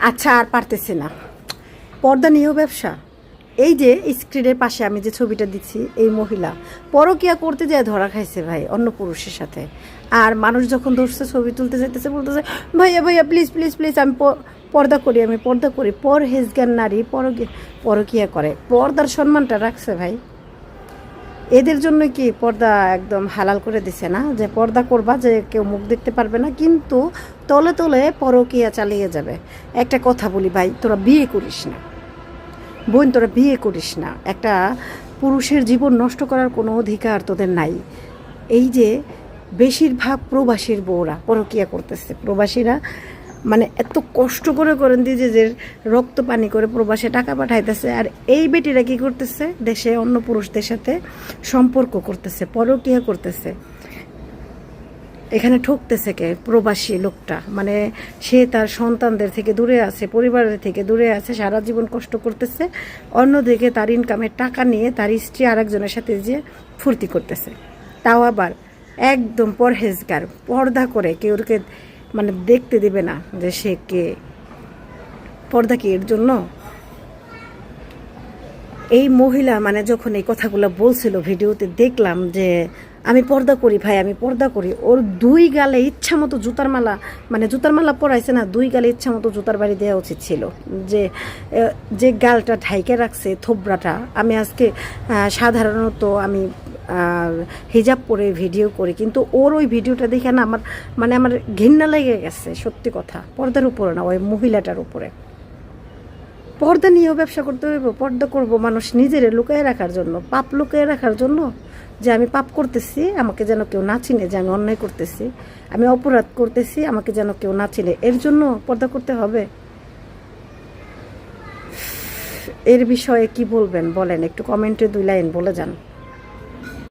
আচ্ছা, আর পারতেছি না। পর্দা নিয়েও ব্যবসা। এই যে স্ক্রিনের পাশে আমি যে ছবিটা দিচ্ছি, এই মহিলা পরকীয়া করতে যায় ধরা খাইছে ভাই অন্য পুরুষের সাথে। আর মানুষ যখন ধরছে ছবি তুলতে যাইতেছে, বলতেছে ভাইয়া ভাইয়া প্লিজ প্লিজ প্লিজ, আমি পর্দা করি, আমি পর্দা করি। পরহেজগার নারী পরকীয়া করে, পর্দার সম্মানটা রাখছে ভাই। এদের জন্য কি পর্দা একদম হালাল করে দিছে না, যে পর্দা করবা, যে কেউ মুখ দেখতে পারবে না, কিন্তু তলে তলে পরকীয়া চালিয়ে যাবে। একটা কথা বলি ভাই, তোরা বিয়ে করিস না বোন, তোরা বিয়ে করিস না। একটা পুরুষের জীবন নষ্ট করার কোনো অধিকার তোদের নাই। এই যে বেশিরভাগ প্রবাসীর বউরা পরকীয়া করতেছে, প্রবাসীরা মানে এত কষ্ট করে করেন দিয়ে যে রক্ত পানি করে প্রবাসে টাকা পাঠাইতেছে, আর এই বেটিরা কি করতেছে, দেশে অন্য পুরুষদের সাথে সম্পর্ক করতেছে, পরকীয়া করতেছে। এখানে ঠকতেছে কে? প্রবাসী লোকটা। মানে সে তার সন্তানদের থেকে দূরে আছে, পরিবারের থেকে দূরে আছে, সারা জীবন কষ্ট করতেছে, অন্যদিকে তার ইনকামের টাকা নিয়ে তার স্ত্রী আরেকজনের সাথে যে ফুর্তি করতেছে, তাও আবার একদম পরহেজগার, পর্দা করে। কেউ ওকে মানে দেখতে দেবে না যে সে কে। পর্দা কি এর জন্য? এই মহিলা মানে যখন এই কথাগুলো বলছিল ভিডিওতে, দেখলাম যে আমি পর্দা করি ভাই, আমি পর্দা করি। ওর দুই গালে ইচ্ছা মতো জুতার মালা, মানে জুতার মালা পরাইছে না, দুই গালে ইচ্ছা মতো জুতার বাড়ি দেওয়া উচিত ছিল। যে যে গালটা ঢাইকে রাখছে, থোবরাটা। আমি আজকে সাধারণত আমি হিজাব পরে ভিডিও করি, কিন্তু ওর ওই ভিডিওটা দেখে না আমার মানে আমার ঘৃণা লেগে গেছে। সত্যি কথা, পর্দার উপরে না, ওই মহিলাটার উপরে। পর্দা নিয়েও ব্যবসা করতে হইব? পর্দা করব মানুষ নিজেরে লুকিয়ে রাখার জন্য, পাপ লুকিয়ে রাখার জন্য, যে আমি পাপ করতেছি আমাকে যেন কেউ না চিনে, যে আমি অন্যায় করতেছি, আমি অপরাধ করতেছি আমাকে যেন কেউ না চিনে, এর জন্য পর্দা করতে হবে? এর বিষয়ে কি বলবেন বলেন, একটু কমেন্টে 2 লাইন বলে যান।